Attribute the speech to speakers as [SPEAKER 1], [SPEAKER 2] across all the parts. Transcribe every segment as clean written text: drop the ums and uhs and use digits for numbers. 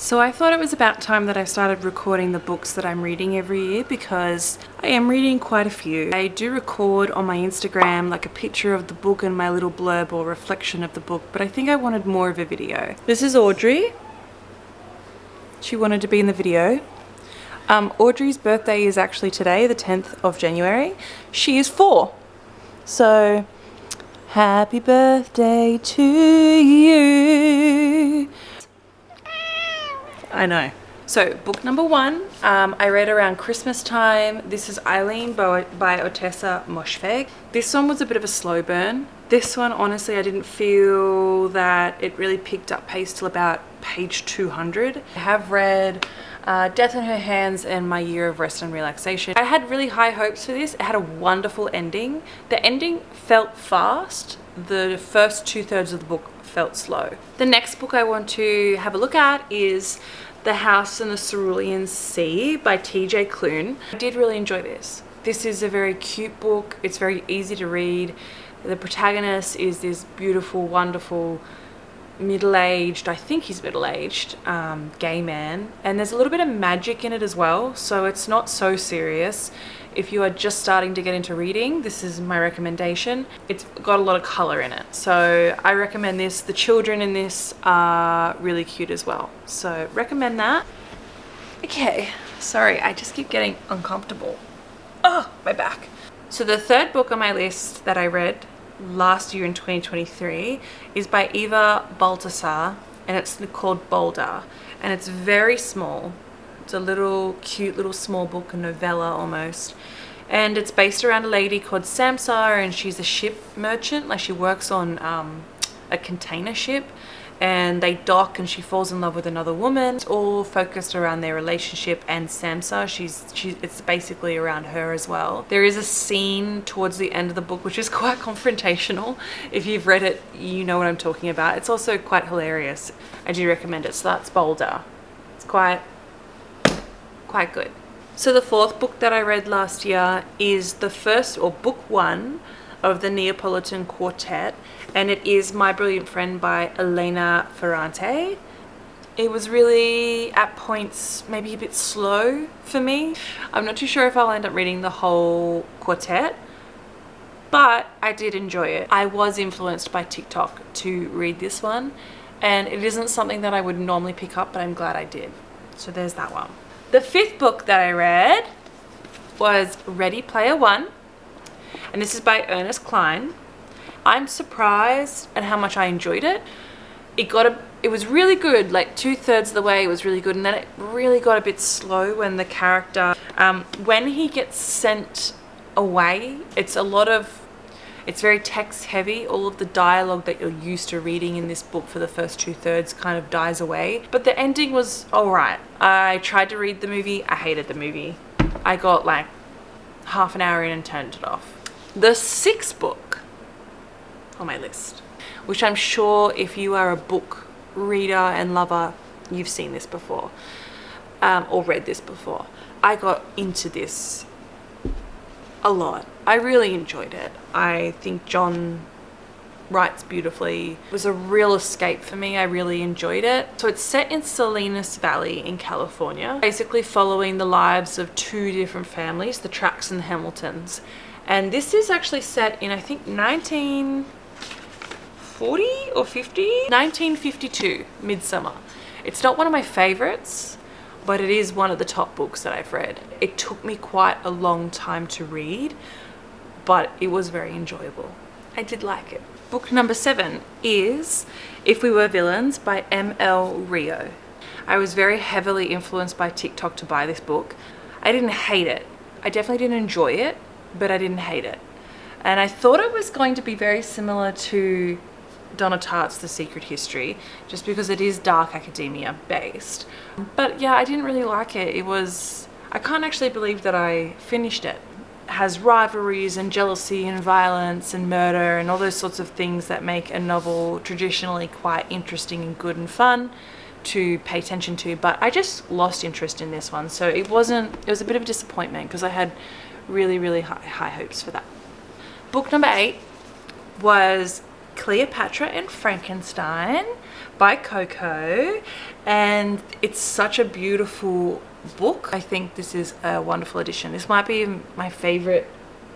[SPEAKER 1] So I thought it was about time that I started recording the books that I'm reading every year, because I am reading quite a few. I do record on my Instagram like a picture of the book and my little blurb or reflection of the book, but I think I wanted more of a video. This is Audrey. She wanted to be in the video. Audrey's birthday is actually today, the 10th of January. She is 4. So happy birthday to you. I know. So book number 1, I read around Christmas time. This is Eileen by Ottessa Moshfegh. This one was a bit of a slow burn. This one, honestly, I didn't feel that it really picked up pace till about page 200. I have read Death in Her Hands and My Year of Rest and Relaxation. I had really high hopes for this. It had a wonderful ending. The ending felt fast. The first 2/3 of the book felt slow. The next book I want to have a look at is The House in the Cerulean Sea by TJ Klune. I did really enjoy this. This is a very cute book. It's very easy to read. The protagonist is this beautiful, wonderful, middle-aged, I think he's middle-aged, gay man. And there's a little bit of magic in it as well, so it's not so serious. If you are just starting to get into reading, this is my recommendation. It's got a lot of color in it, so I recommend this. The children in this are really cute as well, so recommend that. Okay, sorry, I just keep getting uncomfortable. Oh, my back. So the third book on my list that I read last year in 2023 is by Eva Baltasar, and it's called Boulder, and it's very small. It's a little cute little small book, a novella almost, and it's based around a lady called Samsar, and she's a ship merchant. Like, she works on a container ship, and they dock and she falls in love with another woman. It's all focused around their relationship and Samsar. It's basically around her as well. There is a scene towards the end of the book which is quite confrontational. If you've read it, you know what I'm talking about. It's also quite hilarious. I do recommend it. So that's Boulder. It's quite good. So the fourth book that I read last year is the first, or book 1, of the Neapolitan Quartet, and it is My Brilliant Friend by Elena Ferrante. It was really, at points, maybe a bit slow for me. I'm not too sure if I'll end up reading the whole quartet, but I did enjoy it. I was influenced by TikTok to read this one, and it isn't something that I would normally pick up, but I'm glad I did. So there's that one. The 5th book that I read was Ready Player One, and this is by Ernest Cline. I'm surprised at how much I enjoyed it. It was really good, like 2/3 of the way it was really good, and then it really got a bit slow when the character, when he gets sent away, it's very text heavy. All of the dialogue that you're used to reading in this book for the first 2/3 kind of dies away. But the ending was alright. I tried to read the movie. I hated the movie. I got like half an hour in and turned it off. The 6th book on my list, which I'm sure if you are a book reader and lover, you've seen this before, or read this before. I got into this a lot. I really enjoyed it. I think John writes beautifully. It was a real escape for me. I really enjoyed it. So it's set in Salinas Valley in California, basically following the lives of 2 different families, the Tracks and the Hamiltons. And this is actually set in, I think, 1940 or 50? 1952, Midsummer. It's not one of my favorites, but it is one of the top books that I've read. It took me quite a long time to read, but it was very enjoyable. I did like it. Book number 7 is If We Were Villains by M.L. Rio. I was very heavily influenced by TikTok to buy this book. I didn't hate it. I definitely didn't enjoy it, but I didn't hate it. And I thought it was going to be very similar to Donna Tartt's The Secret History, just because it is dark academia based. But yeah, I didn't really like it. I can't actually believe that I finished it. It has rivalries and jealousy and violence and murder and all those sorts of things that make a novel traditionally quite interesting and good and fun to pay attention to, but I just lost interest in this one. So it was a bit of a disappointment because I had really, really high hopes for that. Book number 8 was Cleopatra and Frankenstein by Kokomo, and it's such a beautiful book. I think this is a wonderful edition. This might be my favorite.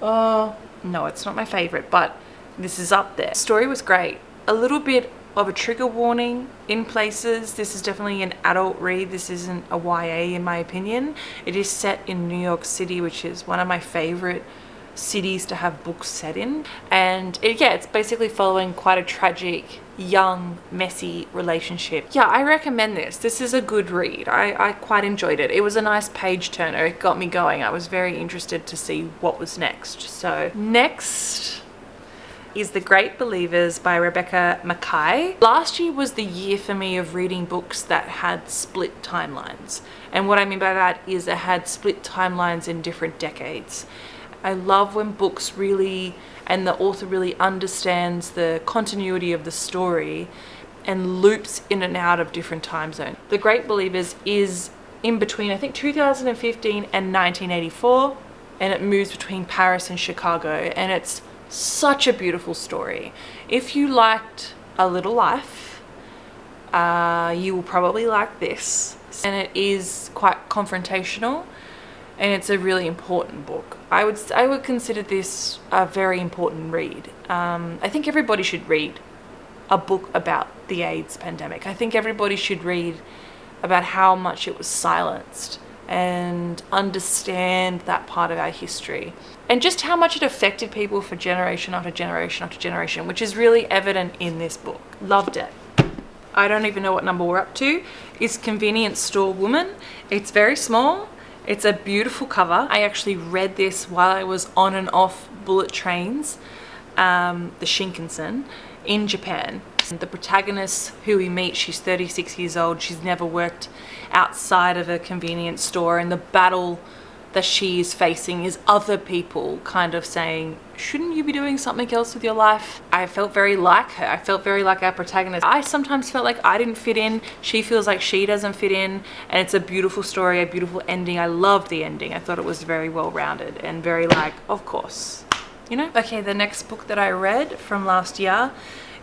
[SPEAKER 1] Oh no, it's not my favorite, but this is up there. The story was great. A little bit of a trigger warning in places. This is definitely an adult read. This isn't a YA in my opinion. It is set in New York City, which is one of my favorite cities to have books set in, and it's basically following quite a tragic, young, messy relationship. Yeah, I recommend this. This is a good read. I quite enjoyed it. It was a nice page turner. It got me going. I was very interested to see what was next. So next is The Great Believers by Rebecca Mackay. Last year was the year for me of reading books that had split timelines, and what I mean by that is it had split timelines in different decades. I love when books really, and the author really understands the continuity of the story and loops in and out of different time zones. The Great Believers is in between, I think, 2015 and 1984, and it moves between Paris and Chicago, and it's such a beautiful story. If you liked A Little Life, you will probably like this, and it is quite confrontational, and it's a really important book. I would consider this a very important read. I think everybody should read a book about the AIDS pandemic. I think everybody should read about how much it was silenced and understand that part of our history, and just how much it affected people for generation after generation after generation, which is really evident in this book. Loved it. I don't even know what number we're up to. Is Convenience Store Woman. It's very small. It's a beautiful cover. I actually read this while I was on and off bullet trains, the Shinkansen, in Japan. The protagonist who we meet, she's 36 years old. She's never worked outside of a convenience store, and the battle that she is facing is other people kind of saying, shouldn't you be doing something else with your life? I felt very like her. I felt very like our protagonist. I sometimes felt like I didn't fit in. She feels like she doesn't fit in, and it's a beautiful story, a beautiful ending. I loved the ending. I thought it was very well rounded and very like, of course, you know? Okay, the next book that I read from last year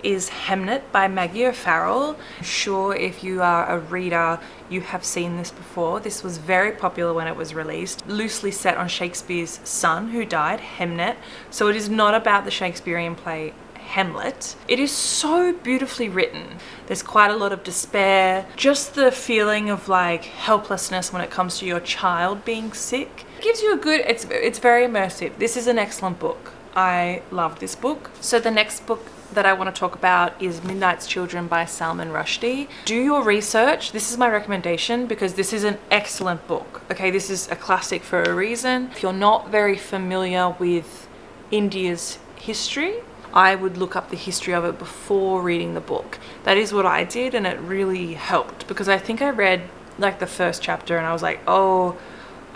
[SPEAKER 1] is Hamnet by Maggie O'Farrell. I'm sure if you are a reader, you have seen this before. This was very popular when it was released. Loosely set on Shakespeare's son who died, Hamnet. So it is not about the Shakespearean play Hamlet. It is so beautifully written. There's quite a lot of despair, just the feeling of like helplessness when it comes to your child being sick. It gives you a good, it's very immersive. This is an excellent book. I loved this book. So the next book that I want to talk about is Midnight's Children by Salman Rushdie. Do your research. This is my recommendation because this is an excellent book. Okay, this is a classic for a reason. If you're not very familiar with India's history, I would look up the history of it before reading the book. That is what I did, and it really helped because I think I read like the first chapter and I was like, oh,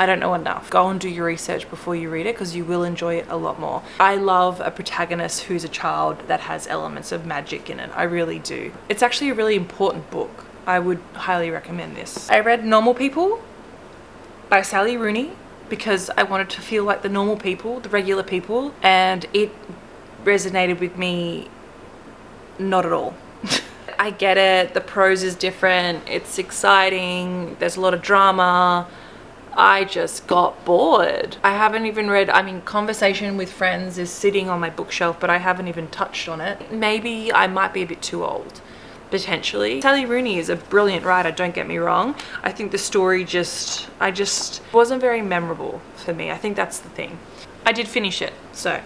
[SPEAKER 1] I don't know enough. Go and do your research before you read it because you will enjoy it a lot more. I love a protagonist who's a child that has elements of magic in it. I really do. It's actually a really important book. I would highly recommend this. I read Normal People by Sally Rooney because I wanted to feel like the normal people, the regular people, and it resonated with me not at all. I get it. The prose is different. It's exciting. There's a lot of drama. I just got bored. I haven't even read, I mean, Conversation with Friends is sitting on my bookshelf, but I haven't even touched on it. Maybe I might be a bit too old, potentially. Sally Rooney is a brilliant writer, don't get me wrong. I think the story I just wasn't very memorable for me. I think that's the thing. I did finish it, so.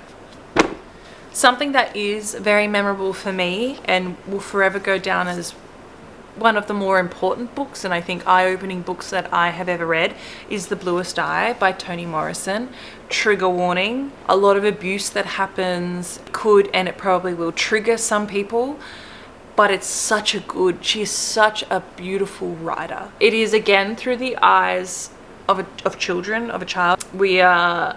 [SPEAKER 1] Something that is very memorable for me and will forever go down as one of the more important books and I think eye-opening books that I have ever read is The Bluest Eye by Toni Morrison. Trigger warning, a lot of abuse that happens could and it probably will trigger some people, but it's she is such a beautiful writer. It is again through the eyes of children, of a child. We are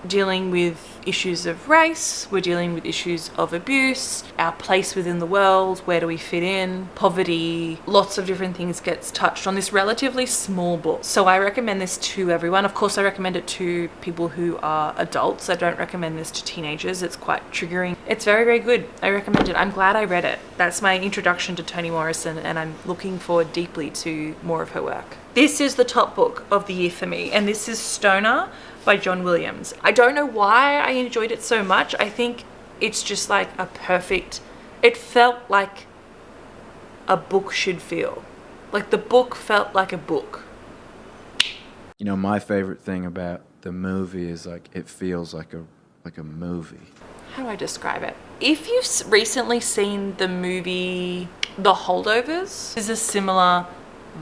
[SPEAKER 1] dealing with issues of race, we're dealing with issues of abuse, our place within the world, where do we fit in, poverty, lots of different things gets touched on this relatively small book. So I recommend this to everyone. Of course, I recommend it to people who are adults. I don't recommend this to teenagers. It's quite triggering. It's very, very good. I recommend it. I'm glad I read it. That's my introduction to Toni Morrison, and I'm looking forward deeply to more of her work. This is the top book of the year for me, and this is Stoner by John Williams. I don't know why I enjoyed it so much. I think it's just like a perfect, it felt like a book should feel. Like the book felt like a book.
[SPEAKER 2] You know, my favorite thing about the movie is like it feels like a movie.
[SPEAKER 1] How do I describe it? If you've recently seen the movie The Holdovers, there's a similar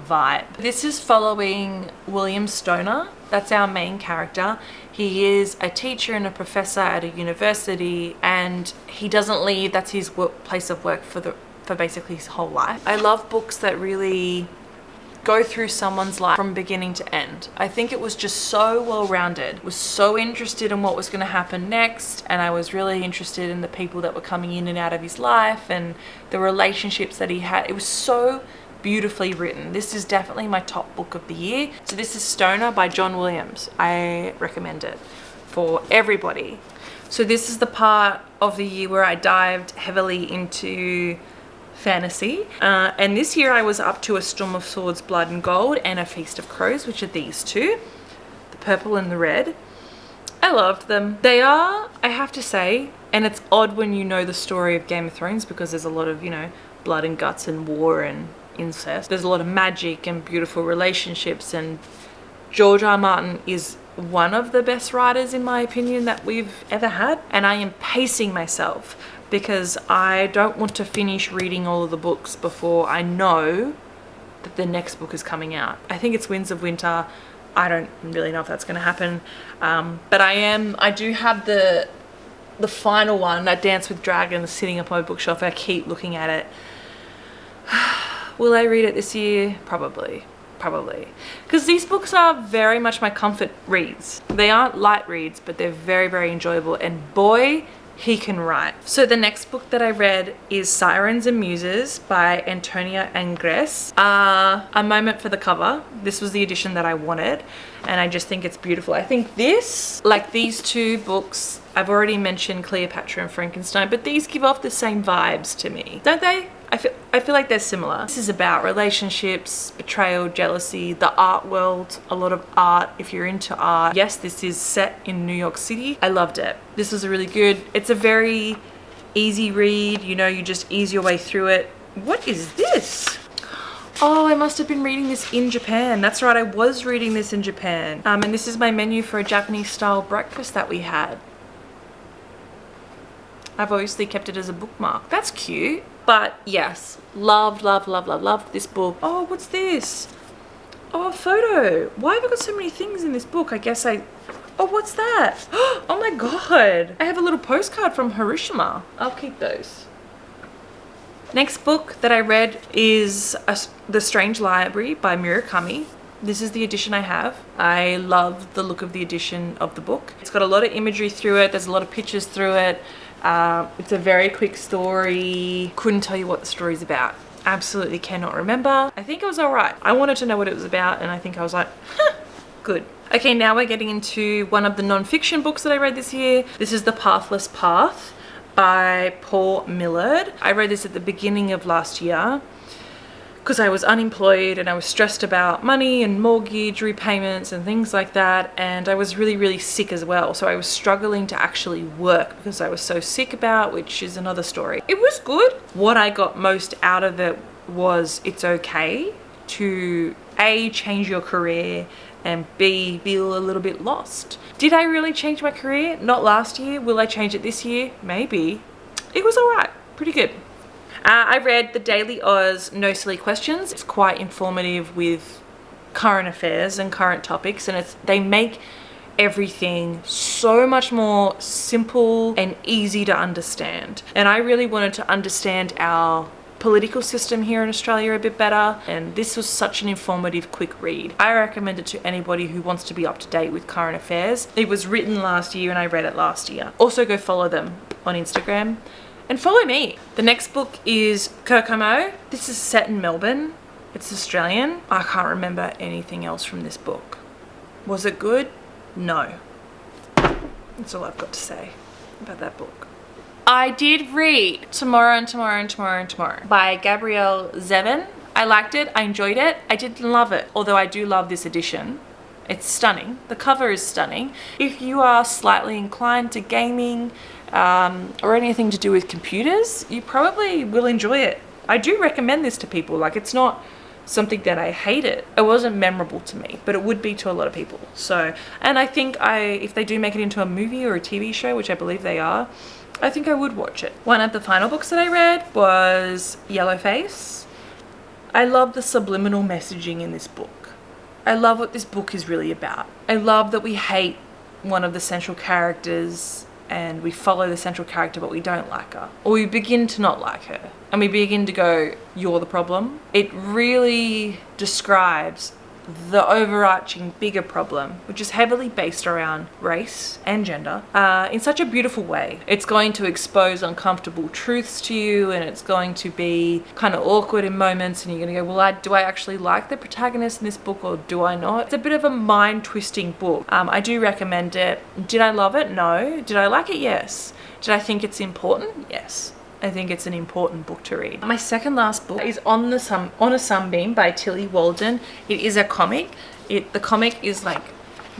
[SPEAKER 1] vibe. This is following William Stoner. That's our main character. He is a teacher and a professor at a university, and he doesn't leave. That's his place of work for basically his whole life. I love books that really go through someone's life from beginning to end. I think it was just so well-rounded. Was so interested in what was going to happen next, and I was really interested in the people that were coming in and out of his life and the relationships that he had. It was so beautifully written. This is definitely my top book of the year. So this is Stoner by John Williams. I recommend it for everybody. So this is the part of the year where I dived heavily into fantasy. And this year I was up to A Storm of Swords, Blood and Gold and A Feast of Crows, which are these two, the purple and the red. I loved them. They are, I have to say, and it's odd when you know the story of Game of Thrones because there's a lot of, you know, blood and guts and war and incest. There's a lot of magic and beautiful relationships, and George R. Martin is one of the best writers in my opinion that we've ever had, and I am pacing myself because I don't want to finish reading all of the books before I know that the next book is coming out. I think it's Winds of Winter. I don't really know if that's going to happen, but I do have the final one, that Dance with Dragons, sitting up on my bookshelf. I keep looking at it. Will I read it this year? Probably. Because these books are very much my comfort reads. They aren't light reads, but they're very, very enjoyable. And boy, he can write. So the next book that I read is Sirens and Muses by Antonia Angres. A moment for the cover. This was the edition that I wanted, and I just think it's beautiful. I think this, like these two books, I've already mentioned Cleopatra and Frankenstein, but these give off the same vibes to me, don't they? I feel like they're similar. This is about relationships, betrayal, jealousy, the art world, a lot of art if you're into art. Yes, this is set in New York City. I loved it. This was a really good, it's a very easy read, you know, you just ease your way through it. What is this? Oh, I must have been reading this in Japan. That's right, I was reading this in Japan. And this is my menu for a Japanese style breakfast that we had. I've obviously kept it as a bookmark. That's cute. But yes, loved this book. Oh, what's this? Oh, a photo. Why have I got so many things in this book? Oh, what's that? Oh my God. I have a little postcard from Hiroshima. I'll keep those. Next book that I read is The Strange Library by Murakami. This is the edition I have. I love the look of the edition of the book. It's got a lot of imagery through it. There's a lot of pictures through it. It's a very quick story. Couldn't tell you what the story's about. Absolutely cannot remember. I think it was alright. I wanted to know what it was about, and I think I was like, huh, good. Okay, now we're getting into one of the non-fiction books that I read this year. This is The Pathless Path by Paul Millard. I read this at the beginning of last year because I was unemployed and I was stressed about money and mortgage repayments and things like that, and I was really, really sick as well. So I was struggling to actually work because I was so sick about, which is another story. It was good. What I got most out of it was it's okay to A, change your career, and B, feel a little bit lost. Did I really change my career? Not last year. Will I change it this year? Maybe. It was alright. Pretty good. I read The Daily Oz No Silly Questions. It's quite informative with current affairs and current topics, and they make everything so much more simple and easy to understand. And I really wanted to understand our political system here in Australia a bit better, and this was such an informative, quick read. I recommend it to anybody who wants to be up to date with current affairs. It was written last year and I read it last year. Also go follow them on Instagram and follow me. The next book is Kokomo. This is set in Melbourne. It's Australian. I can't remember anything else from this book. Was it good? No. That's all I've got to say about that book. I did read Tomorrow and Tomorrow and Tomorrow and Tomorrow by Gabrielle Zevin. I liked it. I enjoyed it. I didn't love it, although I do love this edition. It's stunning. The cover is stunning. If you are slightly inclined to gaming or anything to do with computers, you probably will enjoy it. I do recommend this to people. Like, it's not something that I hated. It wasn't memorable to me, but it would be to a lot of people. So, and I think if they do make it into a movie or a TV show, which I believe they are, I think I would watch it. One of the final books that I read was Yellowface. I love the subliminal messaging in this book. I love what this book is really about. I love that we hate one of the central characters and we follow the central character but we don't like her. Or we begin to not like her and we begin to go, you're the problem. It really describes the overarching bigger problem, which is heavily based around race and gender, in such a beautiful way. It's going to expose uncomfortable truths to you, and it's going to be kind of awkward in moments, and you're going to go, well, do I actually like the protagonist in this book or do I not? It's a bit of a mind-twisting book. I do recommend it. Did I love it? No. Did I like it? Yes. Did I think it's important? Yes. I think it's an important book to read. My second last book is On a Sunbeam by Tilly Walden. It is a comic. The comic is like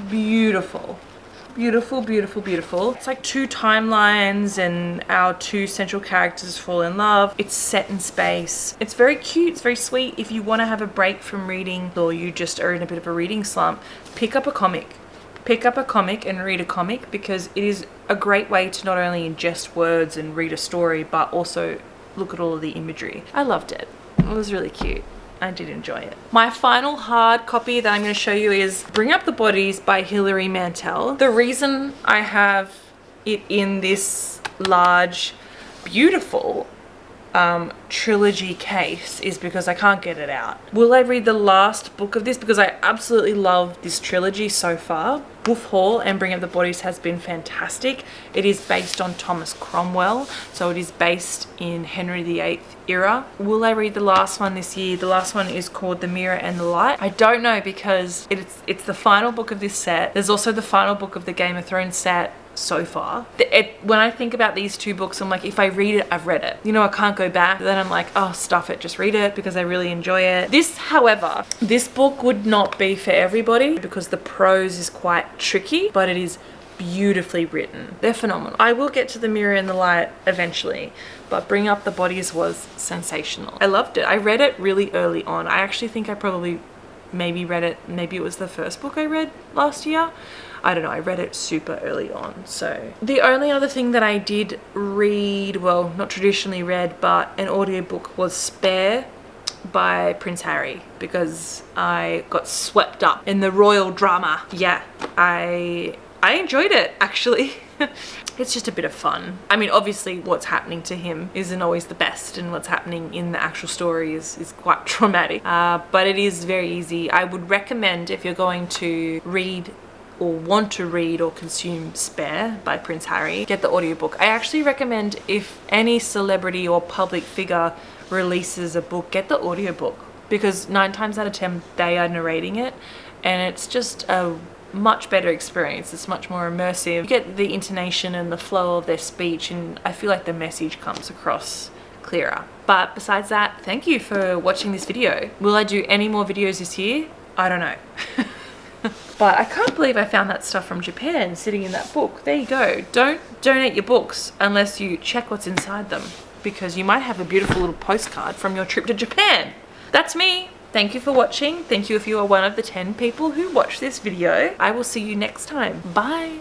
[SPEAKER 1] beautiful. Beautiful, beautiful, beautiful. It's like two timelines and our two central characters fall in love. It's set in space. It's very cute, it's very sweet. If you want to have a break from reading or you just are in a bit of a reading slump, pick up a comic. Pick up a comic and read a comic, because it is a great way to not only ingest words and read a story, but also look at all of the imagery. I loved it. It was really cute. I did enjoy it. My final hard copy that I'm going to show you is Bring Up the Bodies by Hilary Mantel. The reason I have it in this large, beautiful trilogy case is because I can't get it out. Will I read the last book of this? Because I absolutely love this trilogy so far. Wolf Hall and Bring Up the Bodies has been fantastic. It is based on Thomas Cromwell, so it is based in Henry VIII era. Will I read the last one this year? The last one is called The Mirror and the Light. I don't know, because it's the final book of this set. There's also the final book of the Game of Thrones set so far. When I think about these two books, I'm like, if I read it, I've read it. You know, I can't go back. Then I'm like, oh, stuff it, just read it, because I really enjoy it. This, however, this book would not be for everybody because the prose is quite tricky, but it is beautifully written. They're phenomenal. I will get to The Mirror and the Light eventually, but Bring Up the Bodies was sensational. I loved it. I read it really early on. I actually think I probably maybe read it, maybe it was the first book I read last year. I don't know, I read it super early on. So the only other thing that I did read, well, not traditionally read, but an audiobook, was Spare by Prince Harry, because I got swept up in the royal drama. Yeah, I enjoyed it, actually. It's just a bit of fun. I mean, obviously what's happening to him isn't always the best, and what's happening in the actual story is quite traumatic, but it is very easy. I would recommend, if you're going to read or want to read or consume Spare by Prince Harry, get the audiobook. I actually recommend, if any celebrity or public figure releases a book, get the audiobook, because 9 times out of 10 they are narrating it, and it's just a much better experience. It's much more immersive. You get the intonation and the flow of their speech, and I feel like the message comes across clearer. But besides that, thank you for watching this video. Will I do any more videos this year? I don't know. But I can't believe I found that stuff from Japan sitting in that book. There you go. Don't donate your books unless you check what's inside them, because you might have a beautiful little postcard from your trip to Japan. That's me. Thank you for watching. Thank you if you are one of the 10 people who watched this video. I will see you next time. Bye.